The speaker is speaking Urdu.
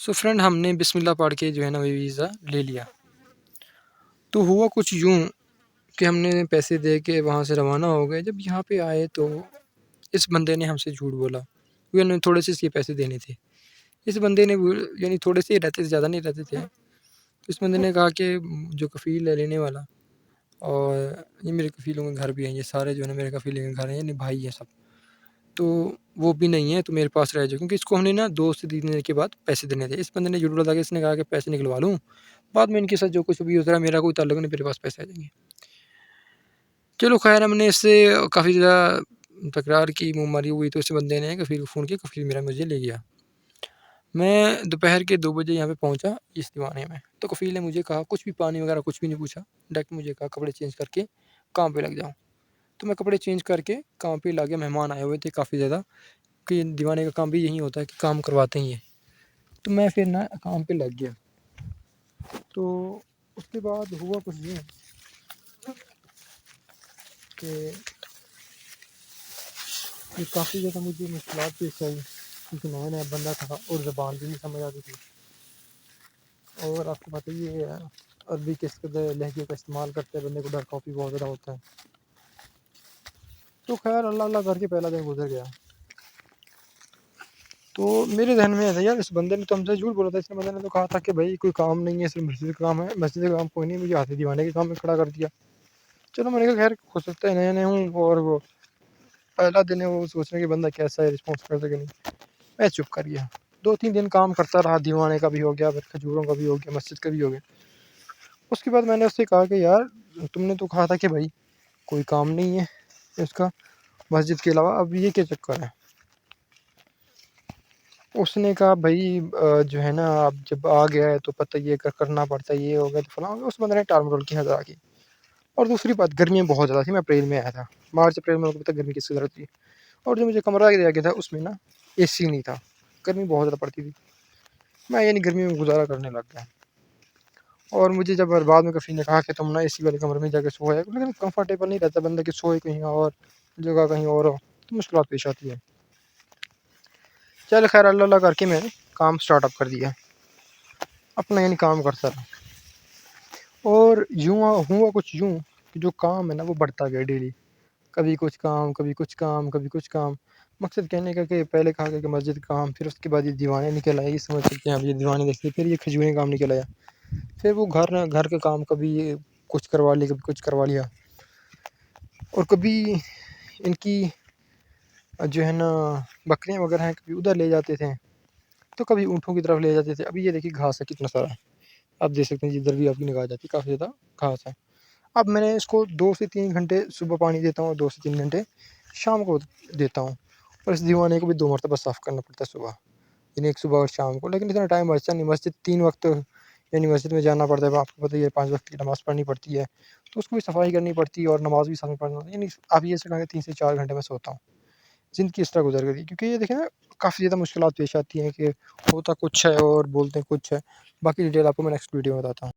سو فرینڈ ہم نے بسم اللہ پڑھ کے جو ہے نا وہ ویزا لے لیا. تو ہوا کچھ یوں کہ ہم نے پیسے دے کے وہاں سے روانہ ہو گئے. جب یہاں پہ آئے تو اس بندے نے ہم سے جھوٹ بولا کیونکہ انہوں نے تھوڑے سے اس کے پیسے دینے تھے. اس بندے نے یعنی تھوڑے سے ہی رہتے تھے، زیادہ نہیں رہتے تھے. تو اس بندے نے کہا کہ جو کفیل ہے لینے والا، اور یہ میرے کفیلوں کے گھر بھی ہیں، یہ سارے جو ہے نا میرے کفیلوں کے گھر ہیں، یعنی بھائی ہیں سب، تو وہ بھی نہیں ہے تو میرے پاس رہ جائے، کیونکہ اس کو ہم نے نا 2 سے 3 دن کے بعد پیسے دینے تھے. اس بندے نے جھوٹ بولا کہ اس نے کہا کہ پیسے نکلوا لوں، بعد میں ان کے ساتھ جو کچھ بھی ہوتا ہے میرا کوئی تعلق نہیں، میرے پاس پیسے آ جائیں گے. چلو خیر، ہم نے اس سے کافی زیادہ تکرار کی، منہ ماری ہوئی. تو اس بندے نے کفیل کو فون کیا، کفیل میرا مجھے لے گیا. میں دوپہر کے 2 بجے یہاں پہ پہنچا اس دیوانے میں. تو کفیل نے مجھے کہا، کچھ بھی پانی وغیرہ کچھ بھی نہیں پوچھا، ڈائریکٹ مجھے کہا کپڑے چینج کر کے کام پہ لگ جاؤں. تو میں کپڑے چینج کر کے کام پہ لگے. مہمان آئے ہوئے تھے کافی زیادہ، کہ دیوانے کا کام بھی یہی ہوتا ہے کہ کام کرواتے ہی ہیں. تو میں پھر نا کام پہ لگ گیا. تو اس کے بعد ہوا کچھ یہ کہ کافی زیادہ مجھے مشکلات پیش آئی، کیونکہ نیا نیا بندہ تھا اور زبان بھی نہیں سمجھ آتی تھی. اور آپ کو پتہ ہی ہے عربی کس قدر لہجے کا استعمال کرتے ہیں، بندے کو ڈر کافی بہت زیادہ ہوتا ہے. تو خیر اللہ اللہ کر کے پہلا دن گزر گیا. تو میرے ذہن میں ایسا یار، اس بندے نے تو ہم سے جھوٹ بولا تھا. اس بندے نے تو کہا تھا کہ بھائی کوئی کام نہیں ہے، صرف مسجد کا کام ہے. مسجد کا کام کوئی نہیں، مجھے ہاتھ دیوانے کے کام میں کھڑا کر دیا. چلو میں نے کہا خیر ہو سکتا ہے نئے نئے ہوں، اور وہ پہلا دن ہے، وہ سوچ رہے کہ بندہ کیسا ہے، رسپانس کرتا کہ نہیں. میں چپ کر گیا. 2-3 دن کام کرتا رہا، دیوانے کا بھی ہو گیا، پھر کھجوروں کا بھی ہو گیا، مسجد کا بھی ہو گیا. اس کے بعد میں نے اس سے کہا کہ یار تم نے تو کہا تھا کہ بھائی کوئی کام نہیں ہے اس کا مسجد کے علاوہ، اب یہ کیا چکر ہے. اس نے کہا بھائی جو ہے نا اب جب آ گیا ہے تو پتہ یہ کرنا پڑتا ہے، یہ ہو گیا تو فلاں. اس بندے نے ٹال مٹول کی حد کی. اور دوسری بات، گرمیاں بہت زیادہ تھی. میں اپریل میں آیا تھا، مارچ اپریل میں پتہ گرمی کس قدر تھی. اور جو مجھے کمرہ دیا گیا تھا اس میں نا اے سی نہیں تھا، گرمی بہت زیادہ پڑتی تھی. میں یعنی گرمی میں گزارا کرنے لگ گیا. اور مجھے جب بعد میں کفیل نے کہا کہ تم نا اے سی والے کمرے میں جا کے سویا، لیکن کمفرٹیبل نہیں رہتا بندہ کہ سوئے کہیں اور جگہ کہیں اور ہو، تو مشکلات پیش آتی ہے. چل خیر اللہ اللہ کر کے میں نے کام سٹارٹ اپ کر دیا، اپنا یعنی کام کرتا رہا. اور یوں ہوا کچھ یوں کہ جو کام ہے نا وہ بڑھتا گیا ڈیلی. کبھی کچھ کام، کبھی کچھ کام، کبھی کچھ کام. مقصد کہنے کا کہ پہلے کہا گیا کہ مسجد کام، پھر اس کے بعد یہ دیوانے نکل آئے. یہ سمجھ سکتے ہیں اب، یہ دیوانے دیکھتے. پھر یہ کھجوریں کام نکل آیا. پھر وہ گھر کے کام، کبھی کچھ کروا لیا، کبھی کچھ کروا لیا. اور کبھی ان کی جو ہے نا بکریاں وغیرہ ہیں، کبھی ادھر لے جاتے تھے، تو کبھی اونٹوں کی طرف لے جاتے تھے. ابھی یہ دیکھیے گھاس ہے کتنا سارا، آپ دیکھ سکتے ہیں جدھر بھی آپ کی نگاہ جاتی کافی زیادہ گھاس ہے. اب میں نے اس کو 2 سے 3 گھنٹے صبح پانی دیتا ہوں، اور 2 سے 3 گھنٹے شام کو دیتا ہوں. اور اس دیوانے کو بھی 2 مرتبہ صاف کرنا پڑتا ہے صبح، یعنی ایک صبح اور شام کو. لیکن اتنا ٹائم بچتا نہیں. مسجد 3 وقت یعنی مسجد میں جانا پڑتا ہے، آپ کو پتہ ہے 5 وقت کی نماز پڑھنی پڑتی ہے، تو اس کو بھی صفائی کرنی پڑتی ہے اور نماز بھی سامنے پڑھنا پڑتی ہے. یعنی آپ یہ سے کہیں کہ 3 سے 4 گھنٹے میں سوتا ہوں. زندگی اس طرح گزر گئی، کیونکہ یہ دیکھیں نا کافی زیادہ مشکلات پیش آتی ہیں کہ ہوتا کچھ ہے اور بولتے کچھ ہے. باقی ڈیٹیل آپ کو میں نیکسٹ ویڈیو میں بتاتا ہوں.